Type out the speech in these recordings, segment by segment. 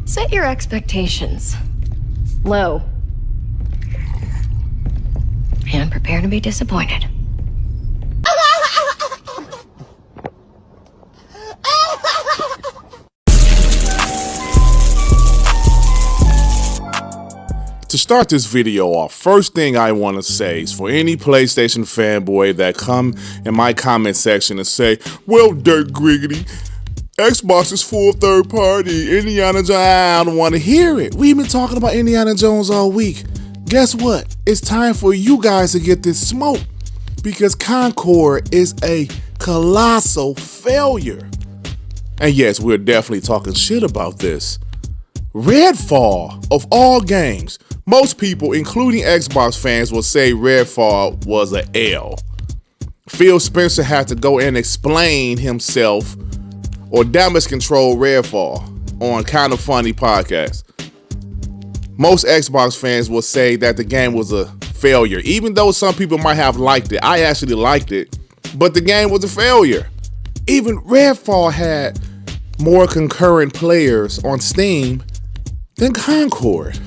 Set your expectations low and prepare to be disappointed. To start this video off, first thing I want to say is for any PlayStation fanboy that come in my comment section and say, well, Dirt Griggity, Xbox is full third party, Indiana Jones, I don't want to hear it. We've been talking about Indiana Jones all week. Guess what? It's time for you guys to get this smoke because Concord is a colossal failure. And yes, we're definitely talking shit about this. Redfall, of all games, most people, including Xbox fans, will say Redfall was an L. Phil Spencer had to go and explain himself or damage control Redfall on Kind of Funny podcast. Most Xbox fans will say that the game was a failure, even though some people might have liked it. I actually liked it, but the game was a failure. Even Redfall had more concurrent players on Steam than Concord.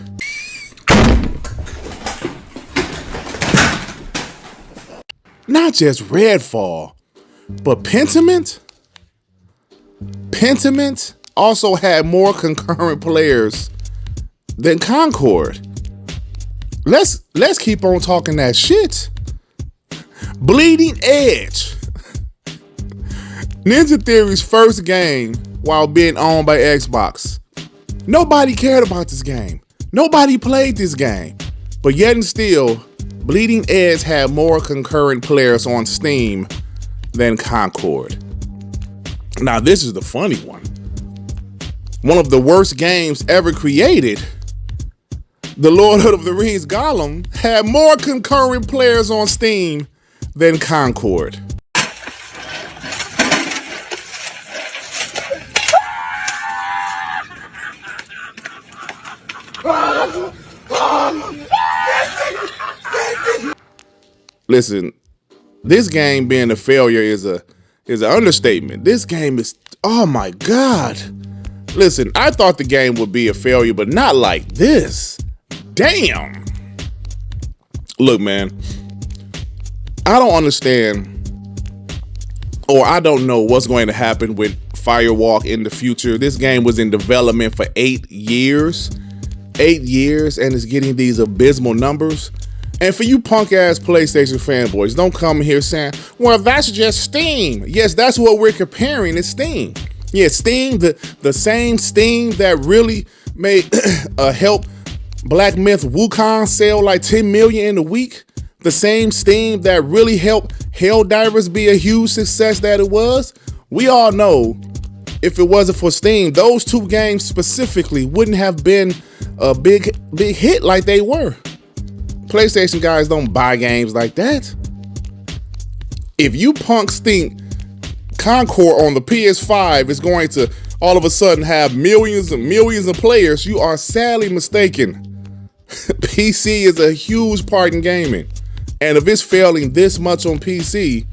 Not just Redfall, but Pentiment? Pentiment also had more concurrent players than Concord. Let's keep on talking that shit. Bleeding Edge. Ninja Theory's first game while being owned by Xbox. Nobody cared about this game. Nobody played this game. But yet and still, Bleeding Edge had more concurrent players on Steam than Concord. Now, this is the funny one. One of the worst games ever created, The Lord of the Rings Gollum, had more concurrent players on Steam than Concord. Listen, this game being a failure is an understatement. This game is, oh my God. Listen, I thought the game would be a failure, but not like this. Damn. Look, man, I don't understand, or I don't know what's going to happen with Firewalk in the future. This game was in development for 8 years. 8 years, and it's getting these abysmal numbers. And for you punk ass PlayStation fanboys, don't come here saying, well, that's just Steam. Yes, that's what we're comparing, is Steam. Yeah, Steam, the same Steam that really made help Black Myth Wukong sell like 10 million in a week. The same Steam that really helped Helldivers be a huge success that it was. We all know if it wasn't for Steam, those two games specifically wouldn't have been a big hit like they were. PlayStation guys don't buy games like that. If you punks think Concord on the PS5 is going to all of a sudden have millions and millions of players, you are sadly mistaken. PC is a huge part in gaming. And if it's failing this much on PC,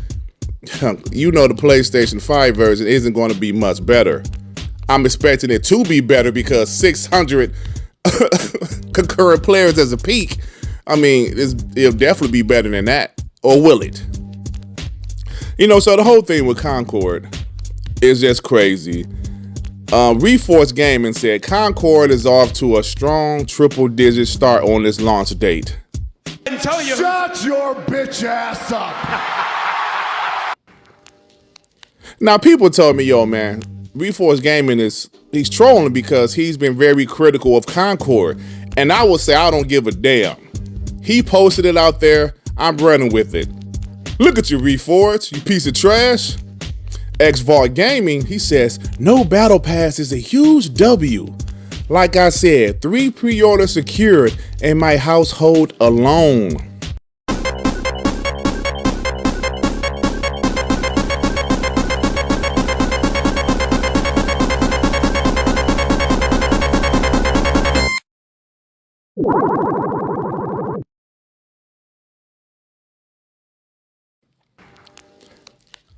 you know the PlayStation 5 version isn't going to be much better. I'm expecting it to be better because 600 concurrent players as a peak. I mean, it'll definitely be better than that. Or will it? You know, so the whole thing with Concord is just crazy. Reforge Gaming said Concord is off to a strong triple-digit start on this launch date. Shut your bitch ass up. Now, people told me, yo, man, Reforge Gaming he's trolling because he's been very critical of Concord. And I will say I don't give a damn. He posted it out there. I'm running with it. Look at you, Reforge, you piece of trash. Xvault Gaming, he says, no battle pass is a huge W. Like I said, 3 pre-orders secured in my household alone.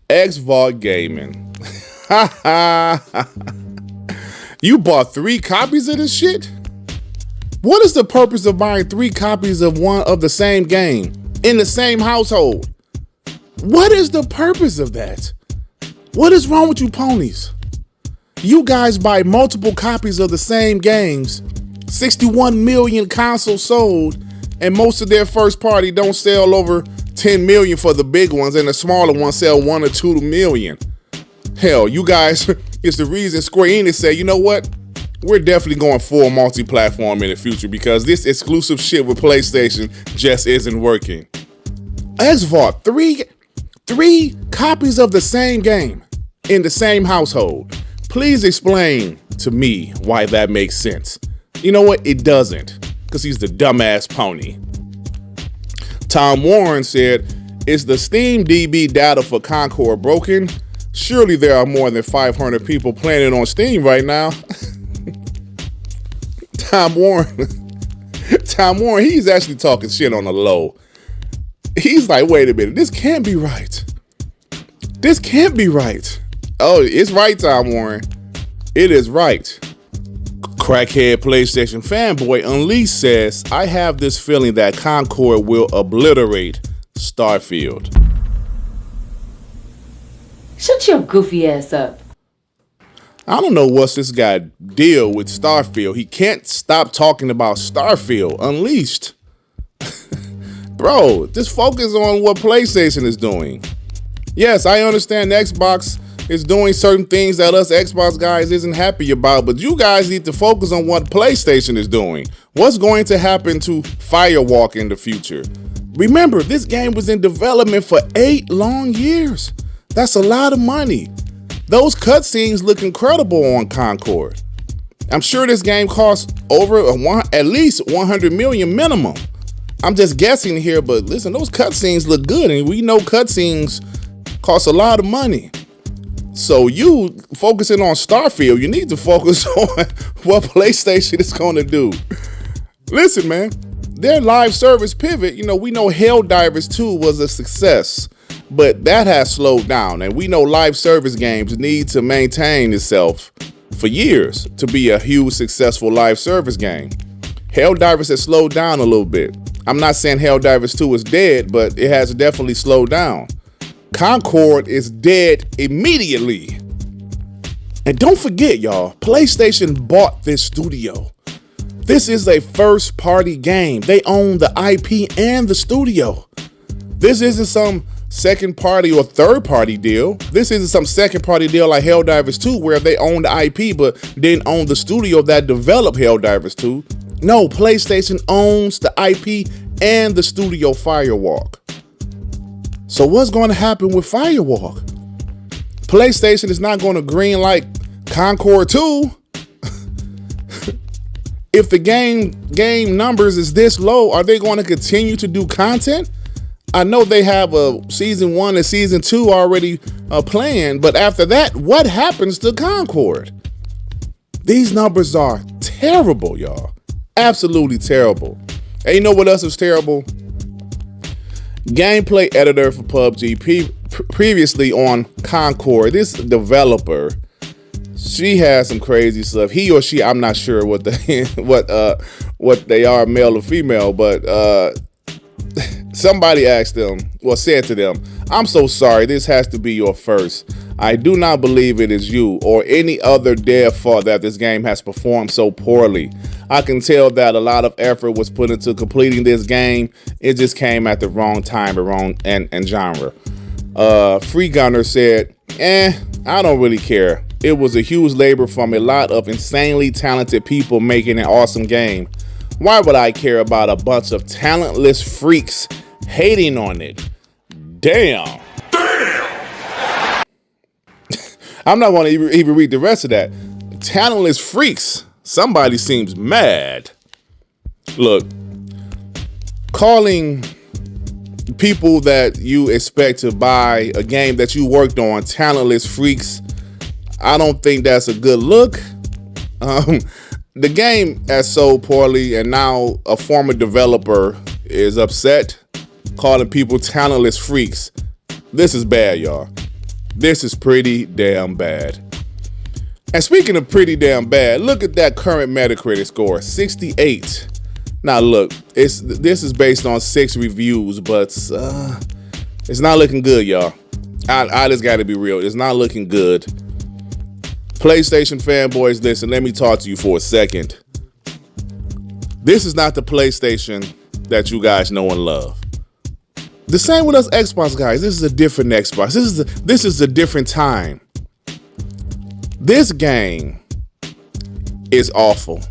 Xvault Gaming. You bought 3 copies of this shit? What is the purpose of buying 3 copies of one of the same game in the same household? What is the purpose of that? What is wrong with you ponies? You guys buy multiple copies of the same games, 61 million consoles sold, and most of their first party don't sell over 10 million for the big ones, and the smaller ones sell 1 or 2 million. Hell, you guys, it's the reason Square Enix say, you know what? We're definitely going full multi-platform in the future because this exclusive shit with PlayStation just isn't working. Xvault, three copies of the same game in the same household. Please explain to me why that makes sense. You know what? It doesn't, because he's the dumbass pony. Tom Warren said, is the Steam DB data for Concord broken? Surely there are more than 500 people playing it on Steam right now. Tom Warren, he's actually talking shit on the low. He's like, wait a minute, this can't be right. This can't be right. Oh, it's right, Tom Warren. It is right. Crackhead PlayStation Fanboy Unleashed says, I have this feeling that Concord will obliterate Starfield. Shut your goofy ass up. I don't know what's this guy deal with Starfield. He can't stop talking about Starfield Unleashed. Bro, just focus on what PlayStation is doing. Yes, I understand Xbox is doing certain things that us Xbox guys isn't happy about, but you guys need to focus on what PlayStation is doing. What's going to happen to Firewalk in the future? Remember, this game was in development for 8 long years. That's a lot of money. Those cutscenes look incredible on Concord. I'm sure this game costs over at least 100 million minimum. I'm just guessing here, but listen, those cutscenes look good, and we know cutscenes cost a lot of money. So you focusing on Starfield, you need to focus on what PlayStation is going to do. Listen, man, their live service pivot, you know, we know Helldivers 2 was a success, but that has slowed down. And we know live service games need to maintain itself for years to be a huge successful live service game. Helldivers has slowed down a little bit. I'm not saying Helldivers 2 is dead, but it has definitely slowed down. Concord is dead immediately. And don't forget, y'all, PlayStation bought this studio. This is a first party game. They own the IP and the studio. This isn't some second party or third party deal. This isn't some second party deal like Helldivers 2 where they own the IP but didn't own the studio that developed Helldivers 2. No, PlayStation owns the IP and the studio Firewalk. So what's going to happen with Firewalk? PlayStation is not going to greenlight Concord 2. If the game numbers is this low, are they going to continue to do content? I know they have a season 1 and season 2 already planned, but after that, what happens to Concord? These numbers are terrible, y'all. Absolutely terrible. And you know what else is terrible? Gameplay editor for PUBG previously on Concord, this developer, she has some crazy stuff. He or she, I'm not sure what they are, male or female, but somebody asked them, well, said to them, I'm so sorry, this has to be your first. I do not believe it is you or any other dev fault that this game has performed so poorly. I can tell that a lot of effort was put into completing this game. It just came at the wrong time and genre. Free Gunner said, I don't really care. It was a huge labor from a lot of insanely talented people making an awesome game. Why would I care about a bunch of talentless freaks hating on it? Damn. I'm not going to even read the rest of that. Talentless freaks. Somebody seems mad. Look, calling people that you expect to buy a game that you worked on talentless freaks, I don't think that's a good look. The game has sold poorly, and now a former developer is upset, calling people talentless freaks. This is bad, y'all. This is pretty damn bad. And speaking of pretty damn bad, look at that current Metacritic score, 68. Now look, this is based on 6 reviews, but it's not looking good, y'all. I just gotta be real. It's not looking good. PlayStation fanboys, listen, let me talk to you for a second. This is not the PlayStation that you guys know and love. The same with us Xbox guys. This is a different Xbox. This is a different time. This game is awful.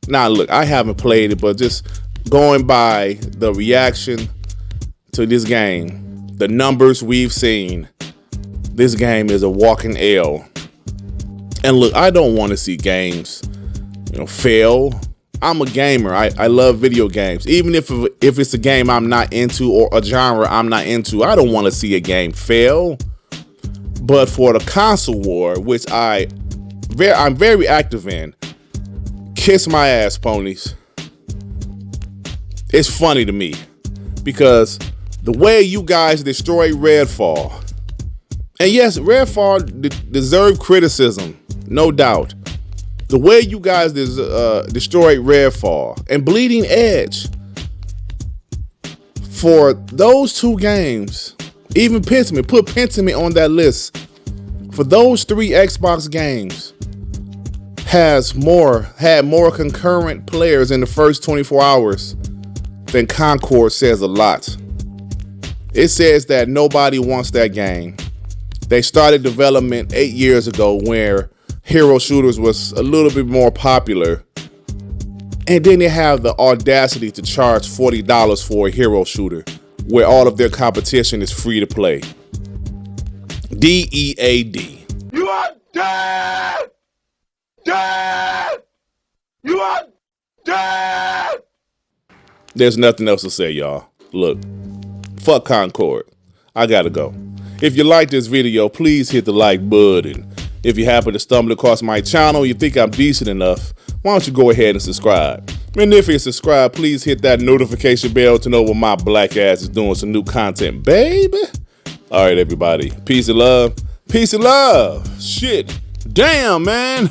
Now look, I haven't played it, but just going by the reaction to this game, the numbers we've seen, this game is a walking L. And look, I don't want to see games, fail. I'm a gamer. I love video games. Even if it's a game I'm not into or a genre I'm not into, I don't want to see a game fail. But for the console war, which I'm very active in, kiss my ass, ponies. It's funny to me because the way you guys destroyed Redfall, and yes, Redfall deserved criticism, no doubt. The way you guys destroyed Redfall and Bleeding Edge, for those 2 games, even Pentiment, put Pentiment on that list. For those 3 Xbox games, had more concurrent players in the first 24 hours than Concord says a lot. It says that nobody wants that game. They started development 8 years ago where hero shooters was a little bit more popular. And then they have the audacity to charge $40 for a hero shooter where all of their competition is free to play. DEAD. You are dead! Dead! You are dead! There's nothing else to say, y'all. Look, fuck Concord. I gotta go. If you like this video, please hit the like button. If you happen to stumble across my channel, you think I'm decent enough, why don't you go ahead and subscribe? And if you're subscribed, please hit that notification bell to know when my black ass is doing some new content, baby. All right, everybody. Peace and love. Peace and love. Shit. Damn, man.